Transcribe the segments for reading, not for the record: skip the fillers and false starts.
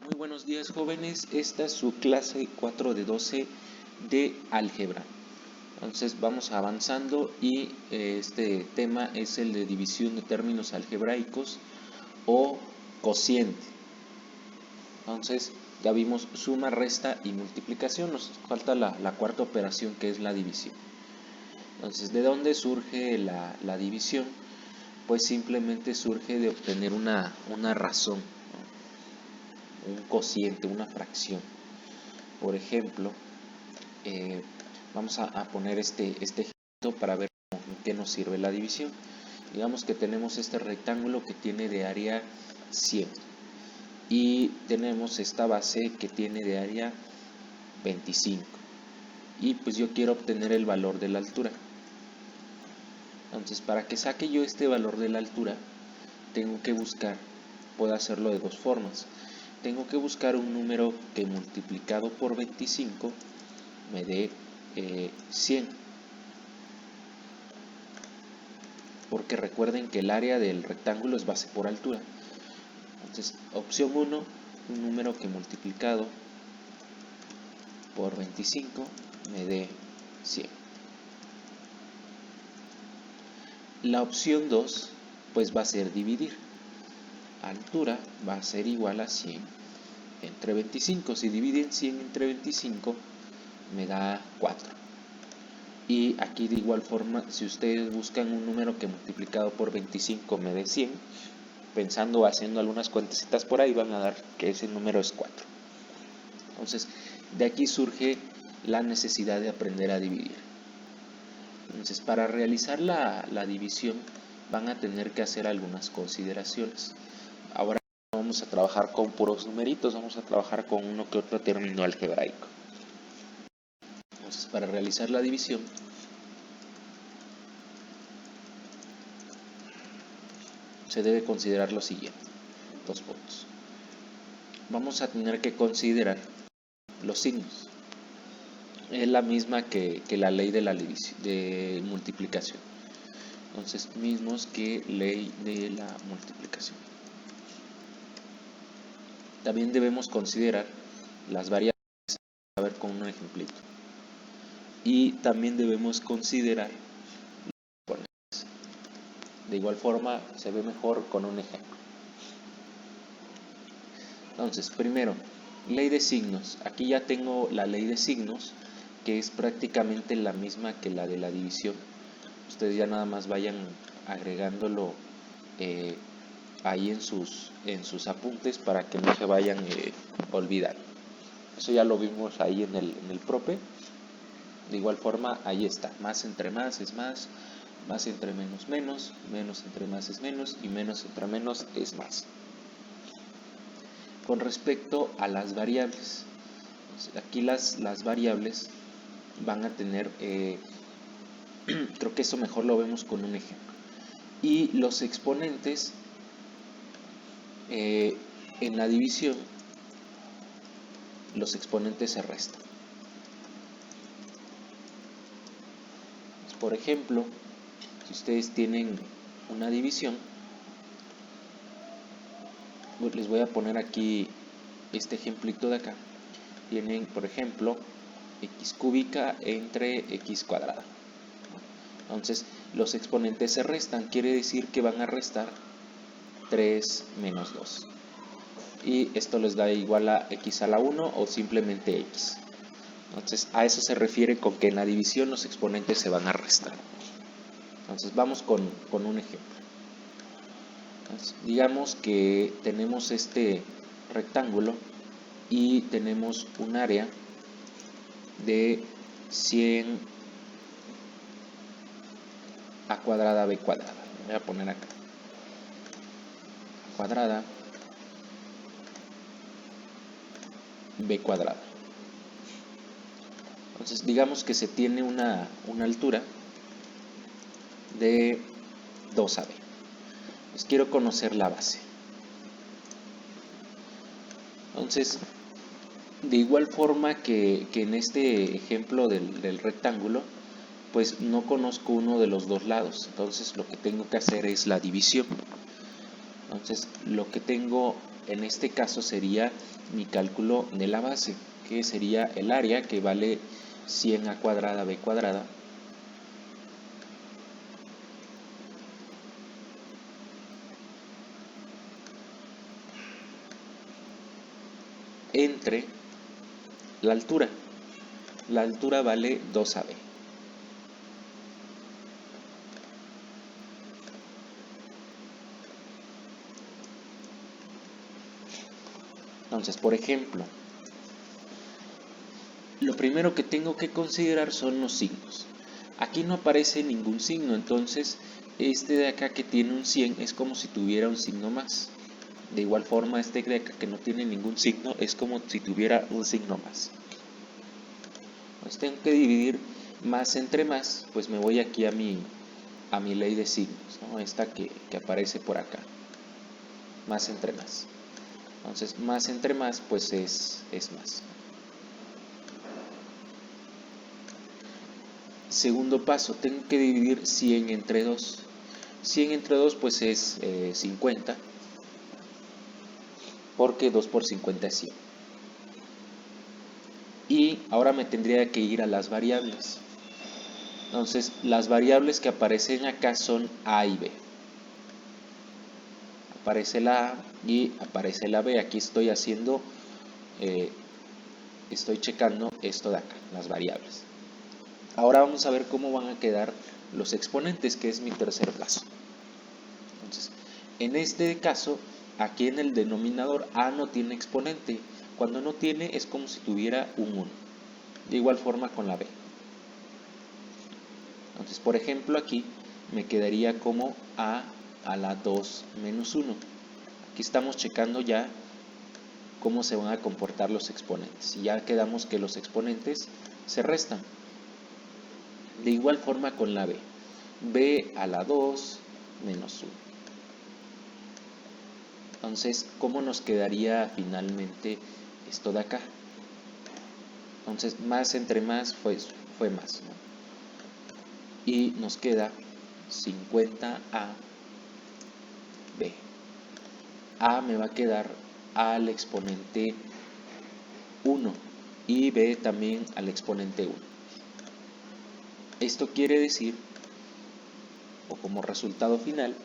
Muy buenos días, jóvenes. Esta es su clase 4 de 12 de álgebra. Entonces vamos avanzando y este tema es el de división de términos algebraicos o cociente. Entonces ya vimos suma, resta y multiplicación. Nos falta la cuarta operación, que es la división. Entonces, ¿de dónde surge la división? Pues simplemente surge de obtener una razón, un cociente, una fracción. Por ejemplo, vamos a poner este ejemplo para ver en qué nos sirve la división. Digamos que tenemos este rectángulo que tiene de área 100 y tenemos esta base que tiene de área 25, y pues yo quiero obtener el valor de la altura. Entonces, para que saque yo este valor de la altura, tengo que buscar, puedo hacerlo de dos formas. Tengo que buscar un número que multiplicado por 25 me dé 100. Porque recuerden que el área del rectángulo es base por altura. Entonces, opción 1, un número que multiplicado por 25 me dé 100. La opción 2, pues va a ser dividir. Altura va a ser igual a 100 entre 25. Si dividen 100 entre 25, me da 4. Y aquí de igual forma, si ustedes buscan un número que multiplicado por 25 me dé 100, pensando, haciendo algunas cuentecitas por ahí, van a dar que ese número es 4. Entonces, de aquí surge la necesidad de aprender a dividir. Entonces, para realizar la división, van a tener que hacer algunas consideraciones. Ahora no vamos a trabajar con puros numeritos, vamos a trabajar con uno que otro término algebraico. Entonces, para realizar la división, se debe considerar lo siguiente: 2 puntos. Vamos a tener que considerar los signos. Es la misma que la ley de la división, de multiplicación. Entonces, mismos que ley de la multiplicación. También debemos considerar las variables, a ver con un ejemplito. Y también debemos considerar los exponentes. De igual forma, se ve mejor con un ejemplo. Entonces, primero, ley de signos. Aquí ya tengo la ley de signos, que es prácticamente la misma que la de la división. Ustedes ya nada más vayan agregándolo ahí en sus apuntes para que no se vayan olvidando. Eso ya lo vimos ahí en el prope. De igual forma, ahí está: más entre más es más, más entre menos menos, menos entre más es menos y menos entre menos es más. Con respecto a las variables, aquí las variables van a tener, creo que eso mejor lo vemos con un ejemplo. Y los exponentes en la división, los exponentes se restan. Por ejemplo, si ustedes tienen una división, les voy a poner aquí este ejemplito de acá. Tienen, por ejemplo, x cúbica entre x cuadrada. Entonces, los exponentes se restan, quiere decir que van a restar 3 menos 2. Y esto les da igual a x a la 1 o simplemente x. Entonces, a eso se refiere con que en la división los exponentes se van a restar. Entonces, vamos con un ejemplo. Entonces, digamos que tenemos este rectángulo y tenemos un área de 100 a cuadrada b cuadrada. Voy a poner acá a cuadrada b cuadrada. Entonces, digamos que se tiene una altura de 2ab. Pues quiero conocer la base. Entonces, de igual forma que en este ejemplo del rectángulo, pues no conozco uno de los dos lados. Entonces, lo que tengo que hacer es la división. Entonces, lo que tengo en este caso sería mi cálculo de la base, que sería el área, que vale 100a cuadrada b cuadrada, entre la altura. La altura vale 2ab. Entonces, por ejemplo, lo primero que tengo que considerar son los signos. Aquí no aparece ningún signo, entonces este de acá que tiene un 100 es como si tuviera un signo más. De igual forma, este de acá que no tiene ningún signo es como si tuviera un signo más. Entonces tengo que dividir más entre más, pues me voy aquí a mi ley de signos, ¿no? Esta que aparece por acá. Más entre más. Entonces, más entre más, pues es más. Segundo paso, tengo que dividir 100 entre 2. 100 entre 2 pues es 50, porque 2 por 50 es 100. Y ahora me tendría que ir a las variables. Entonces, las variables que aparecen acá son A y B. Aparece la A y aparece la B. Aquí estoy haciendo, estoy checando esto de acá, las variables. Ahora vamos a ver cómo van a quedar los exponentes, que es mi tercer paso. Entonces, en este caso, aquí en el denominador A no tiene exponente. Cuando no tiene es como si tuviera un 1. De igual forma con la B. Entonces, por ejemplo, aquí me quedaría como A a la 2 menos 1. Aquí estamos checando ya cómo se van a comportar los exponentes. Y ya quedamos que los exponentes se restan. De igual forma con la B. B a la 2 menos 1. Entonces, ¿cómo nos quedaría finalmente esto de acá? Entonces, más entre más fue más, ¿no? Y nos queda 50A B. A me va a quedar al exponente 1 y B también al exponente 1. Esto quiere decir, o como resultado final,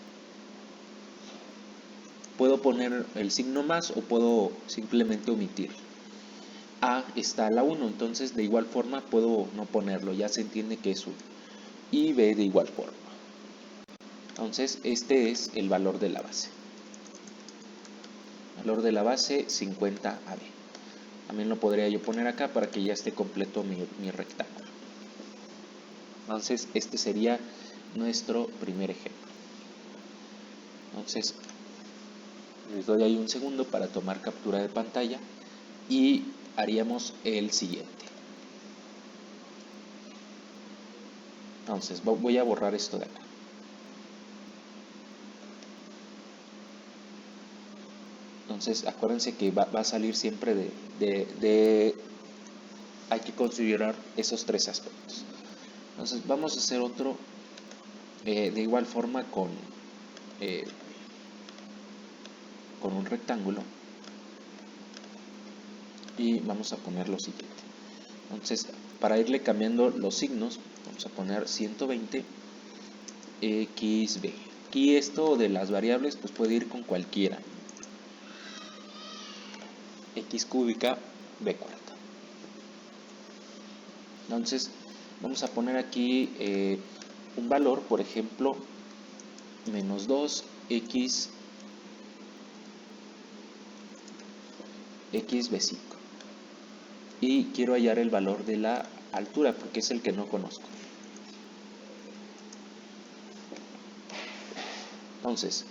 puedo poner el signo más o puedo simplemente omitir. A está a la 1, entonces de igual forma puedo no ponerlo, ya se entiende que es 1. Y B de igual forma. Entonces este es el valor de la base. Valor de la base 50AB. También lo podría yo poner acá para que ya esté completo mi rectángulo. Entonces este sería nuestro primer ejemplo. Entonces les doy ahí un segundo para tomar captura de pantalla y haríamos el siguiente. Entonces voy a borrar esto de acá. Entonces acuérdense que va a salir siempre hay que considerar esos tres aspectos. Entonces vamos a hacer otro de igual forma con un rectángulo y vamos a poner lo siguiente. Entonces, para irle cambiando los signos, vamos a poner 120 XB. Aquí esto de las variables pues puede ir con cualquiera. X cúbica B cuarta. Entonces, vamos a poner aquí un valor, por ejemplo, menos 2x xb5. Y quiero hallar el valor de la altura porque es el que no conozco. Entonces,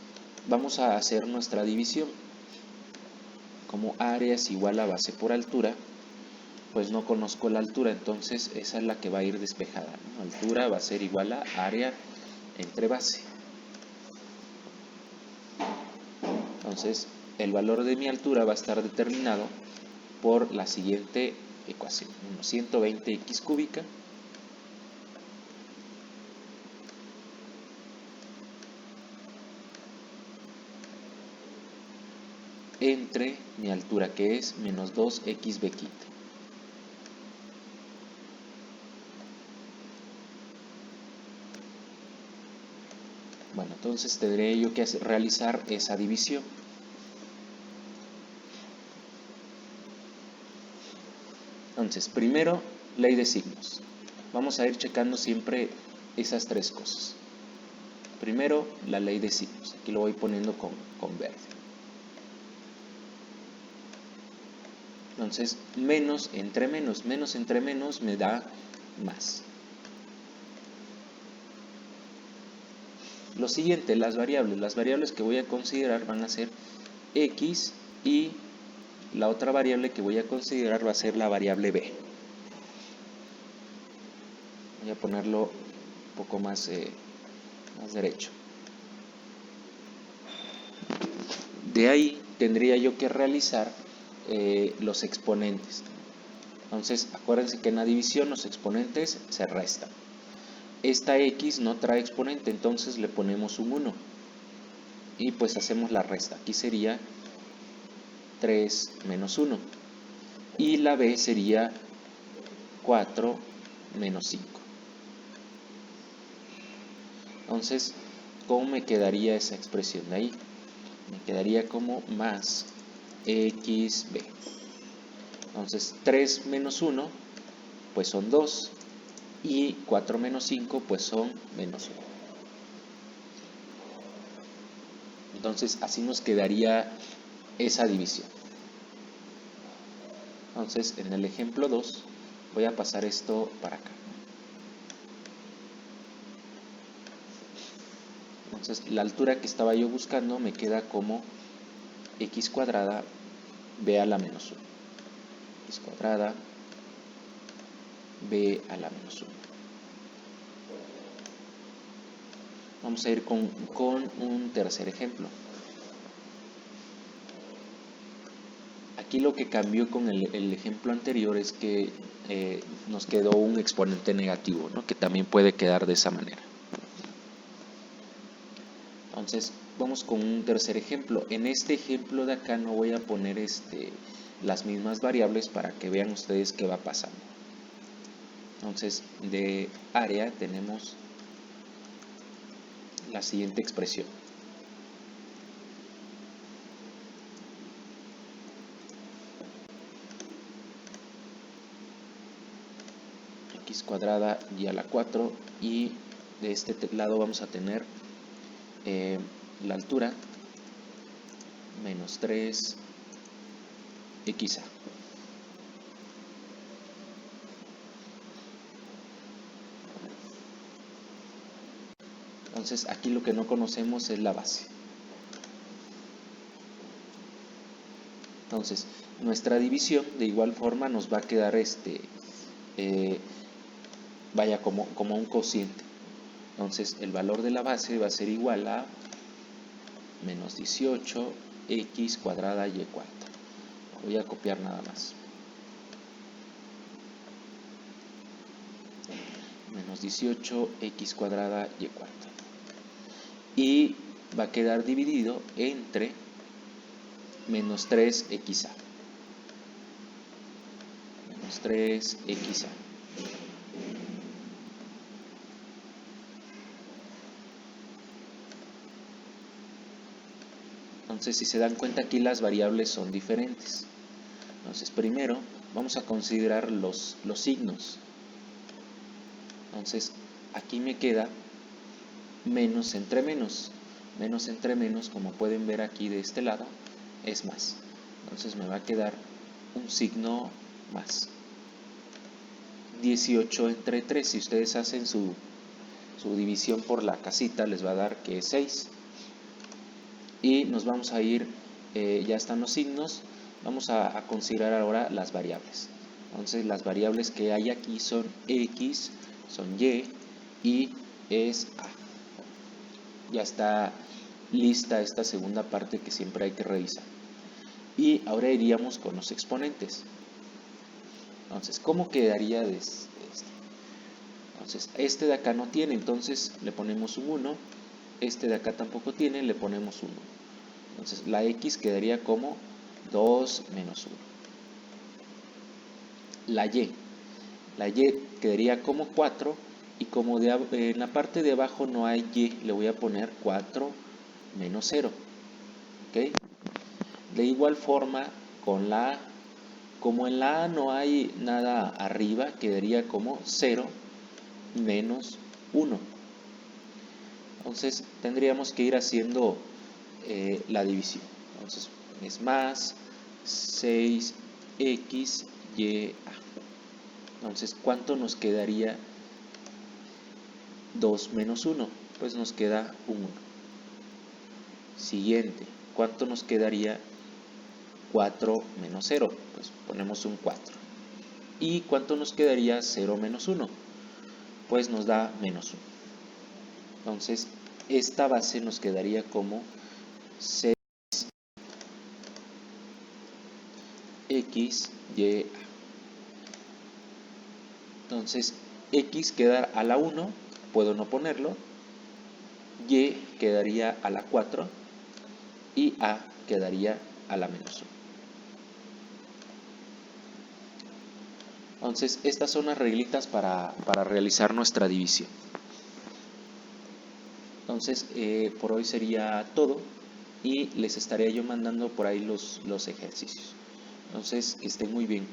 vamos a hacer nuestra división. Como área es igual a base por altura, pues no conozco la altura, entonces esa es la que va a ir despejada, ¿no? Altura va a ser igual a área entre base. Entonces, el valor de mi altura va a estar determinado por la siguiente ecuación. 120x cúbica entre mi altura, que es menos 2xb quinta. Bueno, entonces tendré yo que realizar esa división. Entonces, primero, ley de signos. Vamos a ir checando siempre esas tres cosas. Primero, la ley de signos. Aquí lo voy poniendo con verde. Entonces, menos entre menos me da más. Lo siguiente, las variables que voy a considerar van a ser x, y la otra variable que voy a considerar va a ser la variable b. Voy a ponerlo un poco más derecho. De ahí tendría yo que realizar los exponentes. Entonces, acuérdense que en la división los exponentes se restan. Esta x no trae exponente, entonces le ponemos un 1. Y pues hacemos la resta. Aquí sería 3 menos 1. Y la b sería 4 menos 5. Entonces, ¿cómo me quedaría esa expresión de ahí? Me quedaría como más xb. Entonces, 3 menos 1, pues son 2. Y 4 menos 5, pues son menos 1. Entonces, así nos quedaría esa división. Entonces, en el ejemplo 2, voy a pasar esto para acá. Entonces, la altura que estaba yo buscando me queda como x cuadrada b a la menos 1. X cuadrada b a la menos 1. Vamos a ir con un tercer ejemplo. Aquí lo que cambió con el ejemplo anterior es que nos quedó un exponente negativo, ¿no? Que también puede quedar de esa manera. Entonces, vamos con un tercer ejemplo. En este ejemplo de acá no voy a poner las mismas variables para que vean ustedes qué va pasando. Entonces, de área tenemos la siguiente expresión. X cuadrada y a la 4, y de este lado vamos a tener la altura menos 3 xa. Entonces aquí lo que no conocemos es la base. Entonces nuestra división de igual forma nos va a quedar vaya como un cociente. Entonces el valor de la base va a ser igual a menos 18 x cuadrada y cuarta. Voy a copiar nada más. Menos 18 x cuadrada y cuarta. Y va a quedar dividido entre menos 3 xa. Menos 3 xa. Entonces, si se dan cuenta, aquí las variables son diferentes. Entonces, primero vamos a considerar los signos. Entonces, aquí me queda menos entre menos. Menos entre menos, como pueden ver aquí de este lado, es más. Entonces, me va a quedar un signo más. 18 entre 3, si ustedes hacen su división por la casita, les va a dar que es 6. Y nos vamos a ir, ya están los signos, vamos a considerar ahora las variables. Entonces las variables que hay aquí son x, son y es a. Ya está lista esta segunda parte que siempre hay que revisar. Y ahora iríamos con los exponentes. Entonces, ¿cómo quedaría de este? Entonces, este de acá no tiene, entonces le ponemos un 1. Este de acá tampoco tiene, le ponemos 1. Entonces la x quedaría como 2 menos 1. La y quedaría como 4 y como en la parte de abajo no hay y, le voy a poner 4 menos 0. ¿Ok? De igual forma con la a, como en la a no hay nada arriba, quedaría como 0 menos 1. Entonces tendríamos que ir haciendo la división. Entonces es más 6x y a. Entonces, ¿cuánto nos quedaría 2 menos 1? Pues nos queda 1. Siguiente, ¿cuánto nos quedaría 4 menos 0? Pues ponemos un 4. ¿Y cuánto nos quedaría 0 menos 1? Pues nos da menos 1. Entonces, esta base nos quedaría como 6x y a. Entonces, x queda a la 1, puedo no ponerlo, y quedaría a la 4 y a quedaría a la menos 1. Entonces, estas son las reglitas para realizar nuestra división. Entonces, por hoy sería todo y les estaré yo mandando por ahí los ejercicios. Entonces, que estén muy bien.